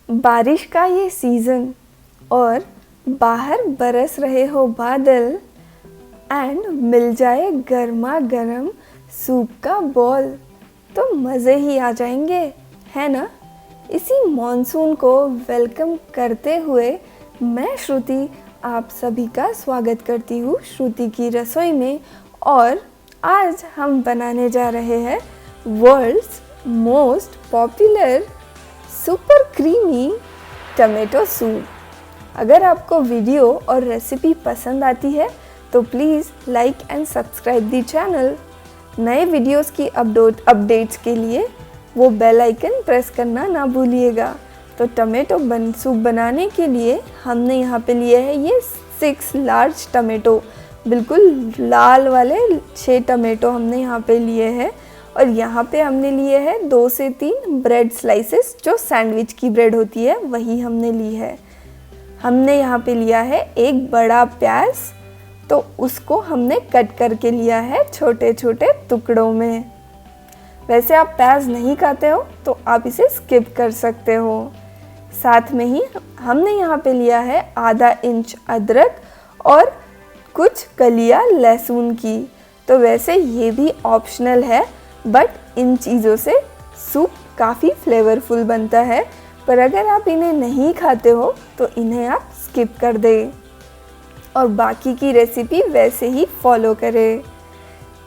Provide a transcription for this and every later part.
बारिश का ये सीज़न और बाहर बरस रहे हो बादल एंड मिल जाए गर्मा गर्म सूप का बॉल तो मज़े ही आ जाएंगे, है ना। इसी मॉनसून को वेलकम करते हुए मैं श्रुति आप सभी का स्वागत करती हूँ श्रुति की रसोई में। और आज हम बनाने जा रहे हैं world's most popular super creamy tomato soup. अगर आपको वीडियो और रेसिपी पसंद आती है तो please like and subscribe the channel. नए वीडियोस की अपडेट्स के लिए वो बेल आइकन प्रेस करना ना भूलिएगा। तो टमेटो सूप बनाने के लिए हमने यहाँ पे लिए है ये 6 लार्ज टमेटो, बिल्कुल लाल वाले 6 टमेटो हमने यहाँ पे लिए हैं। और यहाँ पे हमने लिए हैं 2 से 3 ब्रेड स्लाइसेस, जो सैंडविच की ब्रेड होती है वही हमने ली है। हमने यहाँ पे लिया है एक बड़ा प्याज, तो उसको हमने कट करके लिया है छोटे छोटे टुकड़ों में। वैसे आप प्याज नहीं खाते हो तो आप इसे स्किप कर सकते हो। साथ में ही हमने यहाँ पे लिया है आधा इंच अदरक और कुछ कलियाँ लहसुन की। तो वैसे ये भी ऑप्शनल है, बट इन चीज़ों से सूप काफ़ी फ्लेवरफुल बनता है। पर अगर आप इन्हें नहीं खाते हो तो इन्हें आप स्किप कर दें और बाकी की रेसिपी वैसे ही फॉलो करें।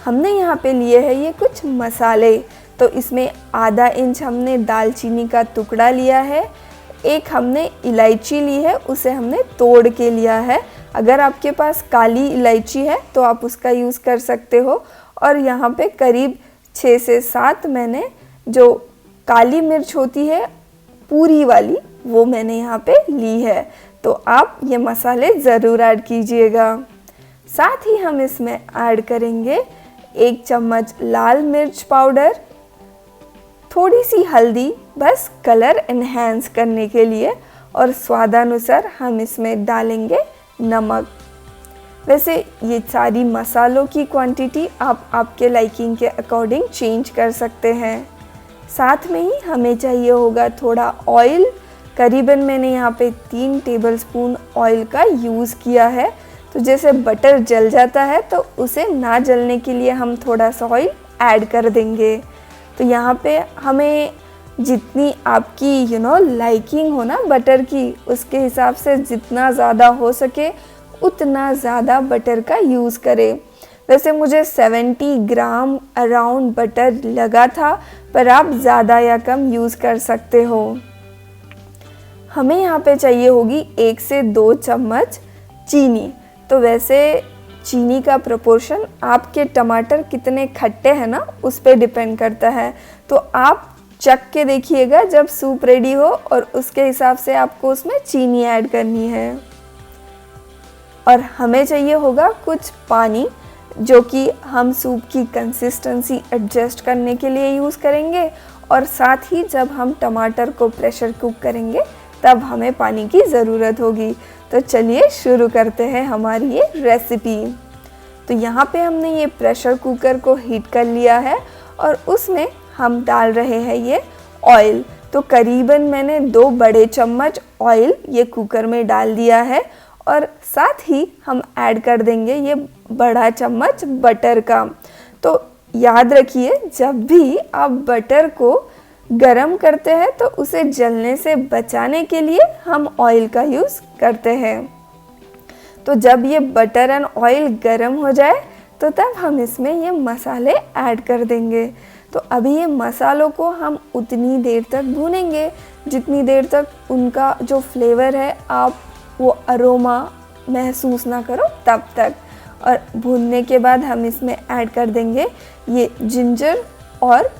हमने यहाँ पे लिए हैं ये कुछ मसाले। तो इसमें आधा इंच हमने दालचीनी का टुकड़ा लिया है, एक हमने इलायची ली है, उसे हमने तोड़ के लिया है। अगर आपके पास काली इलायची है तो आप उसका यूज़ कर सकते हो। और यहाँ पे करीब 6 से 7 मैंने जो काली मिर्च होती है पूरी वाली, वो मैंने यहाँ पे ली है। तो आप ये मसाले ज़रूर ऐड कीजिएगा। साथ ही हम इसमें ऐड करेंगे 1 चम्मच लाल मिर्च पाउडर, थोड़ी सी हल्दी, बस कलर एनहेंस करने के लिए, और स्वादानुसार हम इसमें डालेंगे नमक। वैसे ये सारी मसालों की क्वांटिटी आप आपके लाइकिंग के अकॉर्डिंग चेंज कर सकते हैं। साथ में ही हमें चाहिए होगा थोड़ा ऑयल। करीबन मैंने यहाँ पे 3 टेबलस्पून ऑयल का यूज़ किया है। तो जैसे बटर जल जाता है तो उसे ना जलने के लिए हम थोड़ा सा ऑयल ऐड कर देंगे। तो यहाँ पे हमें जितनी आपकी लाइकिंग हो ना बटर की, उसके हिसाब से जितना ज़्यादा हो सके उतना ज़्यादा बटर का यूज़ करें। वैसे मुझे 70 ग्राम अराउंड बटर लगा था, पर आप ज़्यादा या कम यूज़ कर सकते हो। हमें यहाँ पे चाहिए होगी 1 से 2 चम्मच चीनी। तो वैसे चीनी का प्रोपोर्शन आपके टमाटर कितने खट्टे हैं ना उस पे डिपेंड करता है। तो आप चख के देखिएगा जब सूप रेडी हो, और उसके हिसाब से आपको उसमें चीनी ऐड करनी है। और हमें चाहिए होगा कुछ पानी, जो कि हम सूप की कंसिस्टेंसी एडजस्ट करने के लिए यूज़ करेंगे। और साथ ही जब हम टमाटर को प्रेशर कुक करेंगे तब हमें पानी की ज़रूरत होगी। तो चलिए शुरू करते हैं हमारी ये रेसिपी। तो यहाँ पे हमने ये प्रेशर कुकर को हीट कर लिया है और उसमें हम डाल रहे हैं ये ऑयल। तो करीबन मैंने 2 बड़े चम्मच ऑयल ये कुकर में डाल दिया है। और साथ ही हम ऐड कर देंगे ये बड़ा चम्मच बटर का। तो याद रखिए, जब भी आप बटर को गरम करते हैं तो उसे जलने से बचाने के लिए हम ऑयल का यूज़ करते हैं। तो जब ये बटर एंड ऑयल गरम हो जाए तो तब हम इसमें ये मसाले ऐड कर देंगे। तो अभी ये मसालों को हम उतनी देर तक भूनेंगे जितनी देर तक उनका जो फ्लेवर है आप वो अरोमा महसूस ना करो तब तक। और भूनने के बाद हम इसमें ऐड कर देंगे ये जिंजर और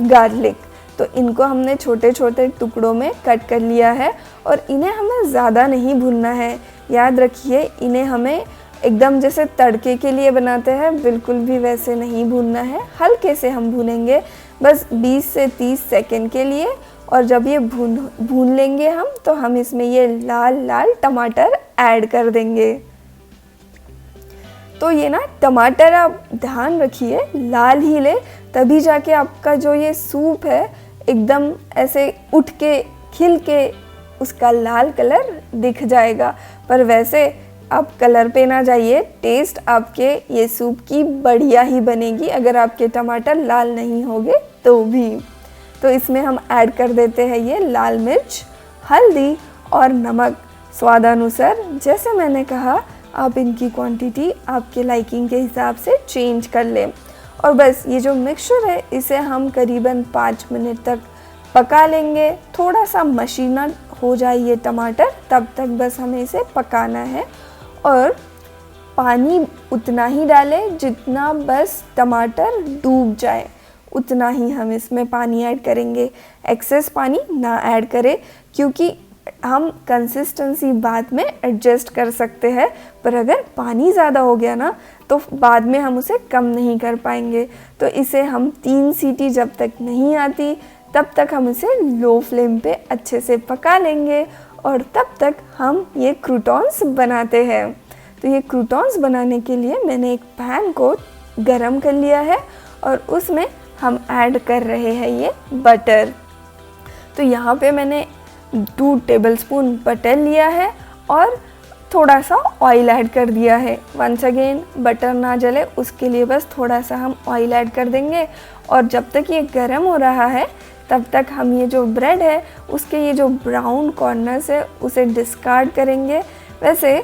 गार्लिक। तो इनको हमने छोटे छोटे टुकड़ों में कट कर लिया है और इन्हें हमें ज़्यादा नहीं भूनना है। याद रखिए, इन्हें हमें एकदम जैसे तड़के के लिए बनाते हैं बिल्कुल भी वैसे नहीं भूनना है। हल्के से हम भूनेंगे, बस 20 से 30 सेकंड के लिए। और जब ये भून लेंगे हम, तो हम इसमें ये लाल लाल टमाटर ऐड कर देंगे। तो ये ना टमाटर आप ध्यान रखिए लाल ही ले, तभी जाके आपका जो ये सूप है एकदम ऐसे उठ के खिल के उसका लाल कलर दिख जाएगा। पर वैसे आप कलर पे ना जाइए, टेस्ट आपके ये सूप की बढ़िया ही बनेगी अगर आपके टमाटर लाल नहीं होंगे तो भी। तो इसमें हम ऐड कर देते हैं ये लाल मिर्च, हल्दी और नमक स्वादानुसार। जैसे मैंने कहा, आप इनकी क्वांटिटी आपके लाइकिंग के हिसाब से चेंज कर लें। और बस ये जो मिक्सचर है इसे हम करीबन 5 मिनट तक पका लेंगे। थोड़ा सा मशीना हो जाए ये टमाटर, तब तक बस हमें इसे पकाना है। और पानी उतना ही डालें जितना बस टमाटर डूब जाए, उतना ही हम इसमें पानी ऐड करेंगे। एक्सेस पानी ना ऐड करें, क्योंकि हम कंसिस्टेंसी बाद में एडजस्ट कर सकते हैं। पर अगर पानी ज़्यादा हो गया ना तो बाद में हम उसे कम नहीं कर पाएंगे। तो इसे हम 3 सीटी जब तक नहीं आती तब तक हम इसे लो फ्लेम पे अच्छे से पका लेंगे। और तब तक हम ये क्रूटॉन्स बनाते हैं। तो ये क्रूटॉन्स बनाने के लिए मैंने एक पैन को गरम कर लिया है और उसमें हम ऐड कर रहे हैं ये बटर। तो यहाँ पे मैंने 2 टेबलस्पून बटर लिया है और थोड़ा सा ऑयल ऐड कर दिया है। वंस अगेन बटर ना जले उसके लिए बस थोड़ा सा हम ऑयल ऐड कर देंगे। और जब तक ये गर्म हो रहा है तब तक हम ये जो ब्रेड है उसके ये जो ब्राउन कॉर्नर्स है उसे डिस्कार्ड करेंगे। वैसे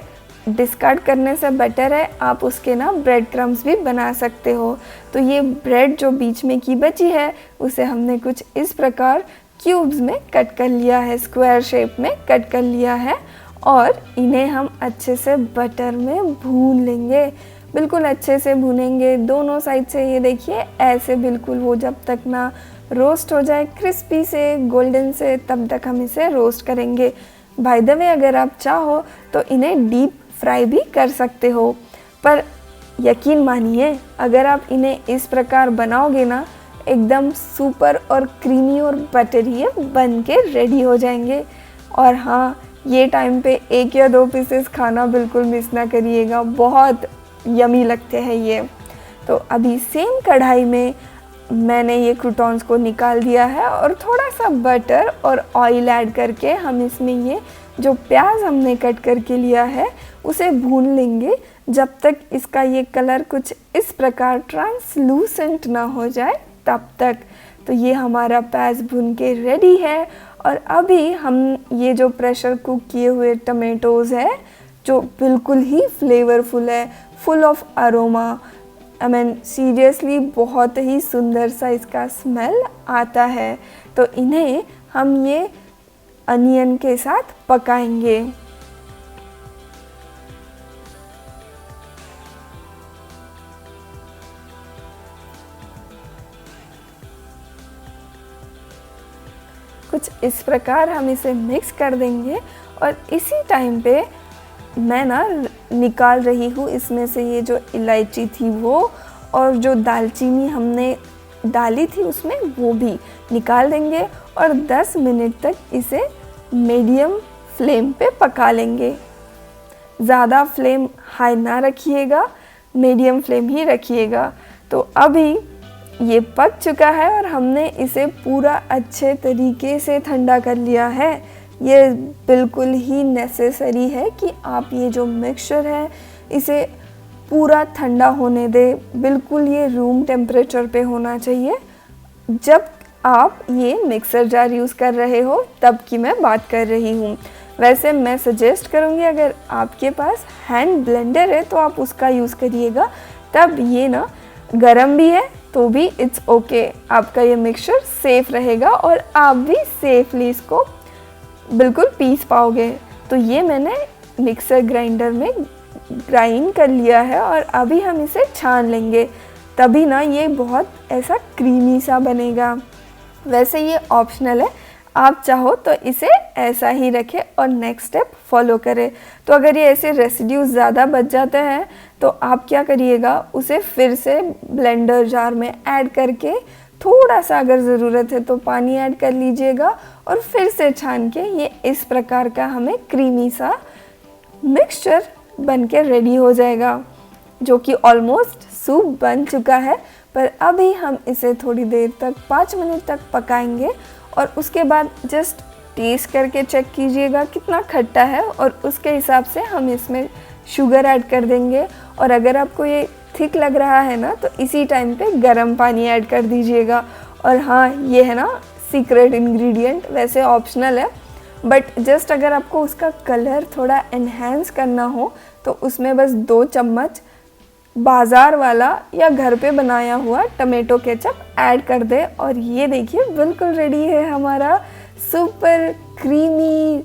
डिस्कार्ड करने से बेटर है आप उसके ना ब्रेड क्रम्स भी बना सकते हो। तो ये ब्रेड जो बीच में की बची है उसे हमने कुछ इस प्रकार क्यूब्स में कट कर लिया है, स्क्वायर शेप में कट कर लिया है। और इन्हें हम अच्छे से बटर में भून लेंगे, बिल्कुल अच्छे से भूनेंगे दोनों साइड से। ये देखिए ऐसे बिल्कुल वो जब तक ना रोस्ट हो जाए क्रिस्पी से, गोल्डन से, तब तक हम इसे रोस्ट करेंगे। बाय द वे अगर आप चाहो तो इन्हें डीप फ्राई भी कर सकते हो, पर यकीन मानिए अगर आप इन्हें इस प्रकार बनाओगे ना एकदम सुपर और क्रीमी और बटरी बन के रेडी हो जाएंगे। और हाँ, ये टाइम पे 1 या 2 पीसेस खाना बिल्कुल मिस ना करिएगा, बहुत यमी लगते हैं ये। तो अभी सेम कढ़ाई में मैंने ये क्रूटॉन्स को निकाल दिया है और थोड़ा सा बटर और ऑयल ऐड करके हम इसमें ये जो प्याज हमने कट करके लिया है उसे भून लेंगे जब तक इसका ये कलर कुछ इस प्रकार ट्रांसलूसेंट ना हो जाए तब तक। तो ये हमारा प्याज भून के रेडी है। और अभी हम ये जो प्रेशर कुक किए हुए टमेटोज़ है जो बिल्कुल ही फ्लेवरफुल है, full of aroma, I mean seriously बहुत ही सुंदर सा इसका स्मेल आता है। तो इन्हें हम ये अनियन के साथ पकाएंगे। कुछ इस प्रकार हम इसे मिक्स कर देंगे। और इसी टाइम पे मैं ना निकाल रही हूँ इसमें से ये जो इलायची थी वो, और जो दालचीनी हमने डाली थी उसमें वो भी निकाल देंगे। और 10 मिनट तक इसे मीडियम फ्लेम पे पका लेंगे। ज़्यादा फ्लेम हाई ना रखिएगा, मीडियम फ्लेम ही रखिएगा। तो अभी ये पक चुका है और हमने इसे पूरा अच्छे तरीके से ठंडा कर लिया है। ये बिल्कुल ही नेसेसरी है कि आप ये जो मिक्सचर है इसे पूरा ठंडा होने दें। बिल्कुल ये रूम टेम्परेचर पे होना चाहिए। जब आप ये मिक्सर जार यूज़ कर रहे हो तब की मैं बात कर रही हूँ। वैसे मैं सजेस्ट करूँगी अगर आपके पास हैंड ब्लेंडर है तो आप उसका यूज़ करिएगा, तब ये ना गरम भी है तो भी इट्स ओके, आपका ये मिक्सचर सेफ़ रहेगा और आप भी सेफली इसको बिल्कुल पीस पाओगे। तो ये मैंने मिक्सर ग्राइंडर में ग्राइंड कर लिया है और अभी हम इसे छान लेंगे, तभी ना ये बहुत ऐसा क्रीमी सा बनेगा। वैसे ये ऑप्शनल है, आप चाहो तो इसे ऐसा ही रखें और नेक्स्ट स्टेप फॉलो करें। तो अगर ये ऐसे रेसिड्यूज ज़्यादा बच जाते हैं तो आप क्या करिएगा, उसे फिर से ब्लेंडर जार में ऐड करके थोड़ा सा अगर ज़रूरत है तो पानी ऐड कर लीजिएगा और फिर से छान के ये इस प्रकार का हमें क्रीमी सा मिक्सचर बन के रेडी हो जाएगा, जो कि ऑलमोस्ट सूप बन चुका है। पर अभी हम इसे थोड़ी देर तक 5 मिनट तक पकाएंगे और उसके बाद जस्ट टेस्ट करके चेक कीजिएगा कितना खट्टा है, और उसके हिसाब से हम इसमें शुगर ऐड कर देंगे। और अगर आपको ये थिक लग रहा है ना, तो इसी टाइम पे गर्म पानी ऐड कर दीजिएगा। और हाँ, ये है ना सीक्रेट इंग्रेडिएंट, वैसे ऑप्शनल है, बट जस्ट अगर आपको उसका कलर थोड़ा एनहेंस करना हो तो उसमें बस 2 चम्मच बाज़ार वाला या घर पे बनाया हुआ टमेटो केचप ऐड कर दे। और ये देखिए बिल्कुल रेडी है हमारा सुपर क्रीमी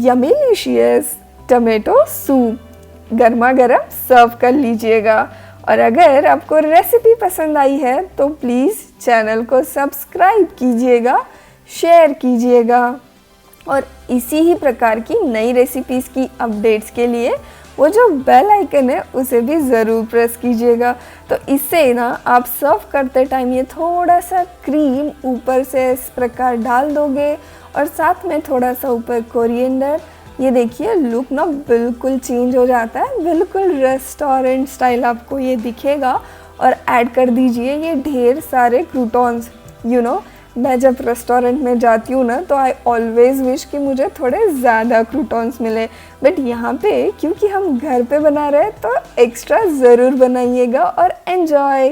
यमीलिशियस टमेटो सूप। गर्मा गर्म सर्व कर लीजिएगा। और अगर आपको रेसिपी पसंद आई है तो प्लीज़ चैनल को सब्सक्राइब कीजिएगा, शेयर कीजिएगा, और इसी ही प्रकार की नई रेसिपीज़ की अपडेट्स के लिए वो जो बेल आइकन है उसे भी ज़रूर प्रेस कीजिएगा। तो इससे ना आप सर्व करते टाइम ये थोड़ा सा क्रीम ऊपर से इस प्रकार डाल दोगे, और साथ में थोड़ा सा ऊपर कोरिएंडर। ये देखिए लुक ना बिल्कुल चेंज हो जाता है, बिल्कुल रेस्टोरेंट स्टाइल आपको ये दिखेगा। और ऐड कर दीजिए ये ढेर सारे क्रूटॉन्स। मैं जब रेस्टोरेंट में जाती हूँ ना, तो आई ऑलवेज़ विश कि मुझे थोड़े ज़्यादा क्रूटॉन्स मिले, बट यहाँ पे क्योंकि हम घर पे बना रहे हैं तो एक्स्ट्रा ज़रूर बनाइएगा और एन्जॉय।